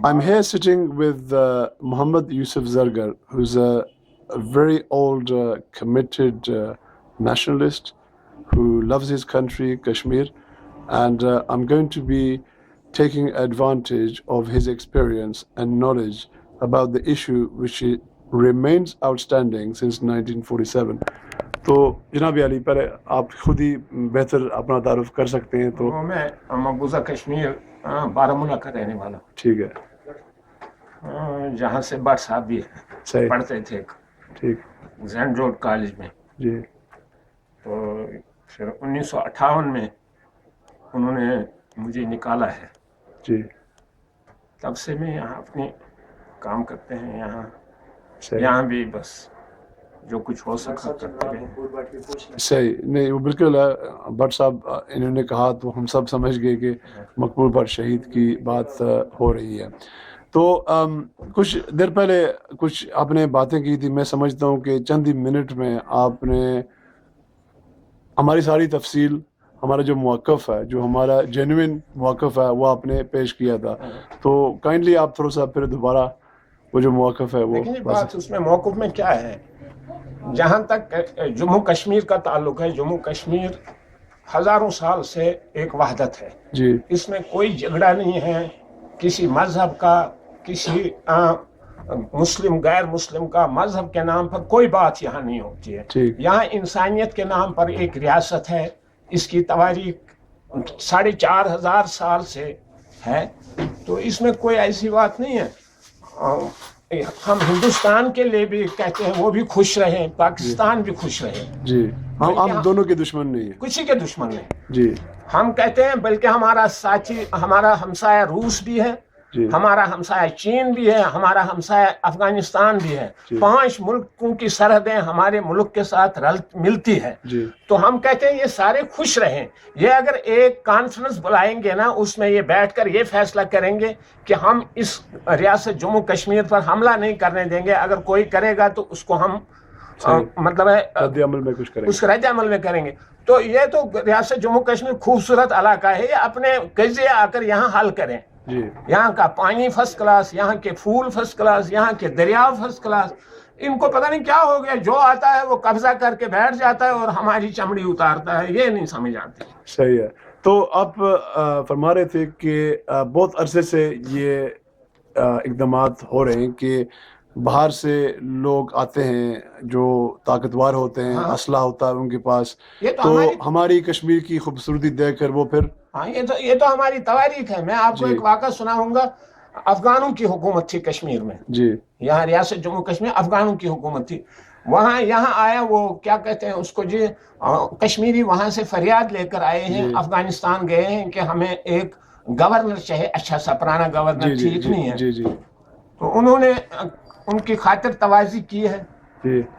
I'm here sitting with Muhammad Yusuf Zargar, who's a very old, committed nationalist who loves his country, Kashmir, and I'm going to be taking advantage of his experience and knowledge about the issue which remains outstanding since 1947. تو جناب علی پہلے آپ خود ہی بہتر اپنا تعارف کر سکتے ہیں تو میں مقبوضہ کشمیر بارہمولہ کا رہنے والا ہوں. ٹھیک ہے. جہاں سے بٹ صاحب بھی پڑھتے تھے ٹھیک زینڈ روڈ کالج میں. جی. تو پھر 1958 میں انہوں نے مجھے نکالا ہے. جی. تب سے میں یہاں اپنے کام کرتے ہیں یہاں بھی بس جو کچھ ہو سکا کرتے رہے. صحیح. نہیں وہ بالکل بٹ صاحب انہوں نے کہا تو ہم سب سمجھ گئے کہ مقبول بٹ شہید کی بات ہو رہی ہے. تو کچھ دیر پہلے کچھ آپ نے باتیں کی تھی. میں سمجھتا ہوں کہ چند ہی منٹ میں آپ نے ہماری ساری تفصیل، ہمارا جو موقف ہے، جو ہمارا جینوئن موقف ہے، وہ آپ نے پیش کیا تھا. تو کائنڈلی آپ تھوڑا سا پھر دوبارہ وہ جو موقف ہے وہ بات اس میں موقف میں کیا ہے. جہاں تک جموں کشمیر کا تعلق ہے، جموں کشمیر ہزاروں سال سے ایک وحدت ہے. جی. اس میں کوئی جھگڑا نہیں ہے کسی مذہب کا، کسی مسلم غیر مسلم کا. مذہب کے نام پر کوئی بات یہاں نہیں ہوتی ہے. یہاں انسانیت کے نام پر ایک ریاست ہے. اس کی تواریخ 4500 سال سے ہے. تو اس میں کوئی ایسی بات نہیں ہے. ہم ہندوستان کے لیے بھی کہتے ہیں وہ بھی خوش رہیں، پاکستان بھی خوش رہے. جی. ہم دونوں کے دشمن نہیں ہیں، کسی کے دشمن نہیں. جی. ہم کہتے ہیں بلکہ ہمارا ساتھی، ہمارا ہمسایہ روس بھی ہے، ہمارا ہمسایہ چین بھی ہے، ہمارا ہمسایہ افغانستان بھی ہے. 5 ملکوں کی سرحدیں ہمارے ملک کے ساتھ ملتی ہے. تو ہم کہتے ہیں یہ سارے خوش رہیں. یہ اگر ایک کانفرنس بلائیں گے نا، اس میں یہ بیٹھ کر یہ فیصلہ کریں گے کہ ہم اس ریاست جموں کشمیر پر حملہ نہیں کرنے دیں گے. اگر کوئی کرے گا تو اس کو ہم مطلب ہے رد عمل میں کچھ کریں گے، اس رد عمل میں کریں گے. تو یہ تو ریاست جموں کشمیر خوبصورت علاقہ ہے. یہ اپنے قضیے آ کر یہاں حل کریں. یہاں کا پانی فرسٹ کلاس، یہاں کے پھول فرسٹ کلاس، یہاں کے دریا فرسٹ کلاس. ان کو پتہ نہیں کیا ہو گیا، جو آتا ہے وہ قبضہ کر کے بیٹھ جاتا ہے اور ہماری چمڑی اتارتا ہے. یہ نہیں سمجھ آتی. صحیح ہے. تو آپ فرما رہے تھے کہ بہت عرصے سے یہ اقدامات ہو رہے ہیں کہ باہر سے لوگ آتے ہیں جو طاقتور ہوتے ہیں، اسلحہ ہوتا ہے ان کے پاس، تو ہماری کشمیر کی خوبصورتی دیکھ کر وہ پھر یہ تو ہماری تواریخ ہے. میں آپ کو ایک واقعہ سناؤں گا. افغانوں کی حکومت تھی کشمیر میں. جی. یہاں ریاست جموں کشمیر افغانوں کی حکومت تھی. وہاں یہاں آیا وہ کیا کہتے ہیں اس کو جی کشمیری وہاں سے فریاد لے کر آئے ہیں. افغانستان گئے ہیں کہ ہمیں ایک گورنر چاہے، اچھا سا پرانا گورنر ٹھیک نہیں ہے. تو انہوں نے ان کی خاطر توازی کی ہے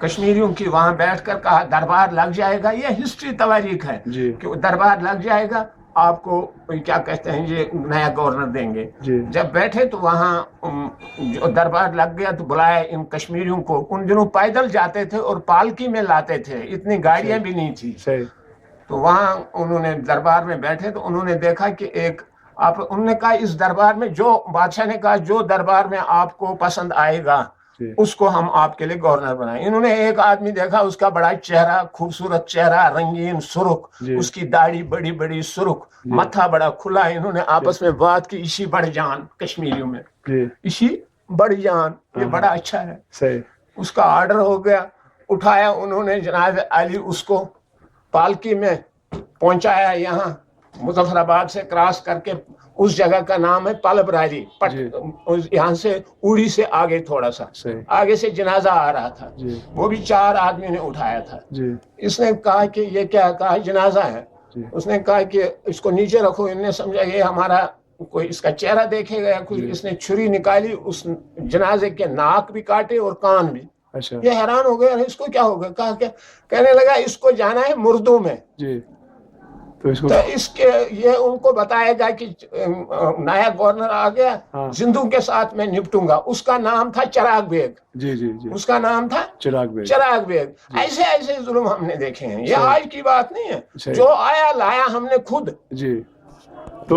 کشمیریوں کی. وہاں بیٹھ کر کہا دربار لگ جائے گا. یہ ہسٹری تواریخ ہے کہ وہ دربار لگ جائے گا، آپ کو کیا کہتے ہیں یہ نیا گورنر دیں گے. جب بیٹھے تو وہاں جو دربار لگ گیا تو بلایا ان کشمیریوں کو. ان دنوں پیدل جاتے تھے اور پالکی میں لاتے تھے، اتنی گاڑیاں بھی نہیں تھی. تو وہاں انہوں نے دربار میں بیٹھے تو انہوں نے دیکھا کہ انہوں نے کہا اس دربار میں جو بادشاہ نے کہا جو دربار میں آپ کو پسند آئے گا اس کو ہم آپ کے لیے گورنر بنائیں. انہوں نے ایک آدمی دیکھا، اس کا بڑا چہرہ، خوبصورت چہرہ، رنگین سرخ، اس کی داڑھی بڑی بڑی سرخ، متھا بڑا کھلا. انہوں نے آپس میں بات کی، اسی بڑھ جان کشمیریوں میں، اسی بڑھ جان، یہ بڑا اچھا ہے. اس کا آرڈر ہو گیا. اٹھایا انہوں نے جناب علی، اس کو پالکی میں پہنچایا یہاں مظفر آباد سے کراس کر کے. اس جگہ کا نام ہے پلبراری. یہاں سے اوڑی سے آگے تھوڑا سا آگے سے جنازہ آ رہا تھا. وہ بھی 4 آدمی نے اٹھایا تھا. اس نے کہا کہ یہ کیا؟ کہا جنازہ ہے. اس نے کہا کہ اس کو نیچے رکھو. ان نے سمجھا یہ ہمارا کوئی اس کا چہرہ دیکھے گا کچھ. اس نے چھری نکالی، اس جنازے کے ناک بھی کاٹے اور کان بھی. یہ حیران ہو گیا اس کو کیا ہو گیا. کہا کہ کہنے لگا اس کو جانا ہے مردوں میں. تو اس کے یہ ان کو بتایا گیا کہ نیا گورنر آ گیا، زندوں کے ساتھ میں نپٹوں گا. اس کا نام تھا چراغ بیگ. اس کا نام تھا چراغ بیگ. ایسے ایسے ظلم ہم نے دیکھے ہیں. یہ آج کی بات نہیں ہے. جو آیا لایا ہم نے خود. تو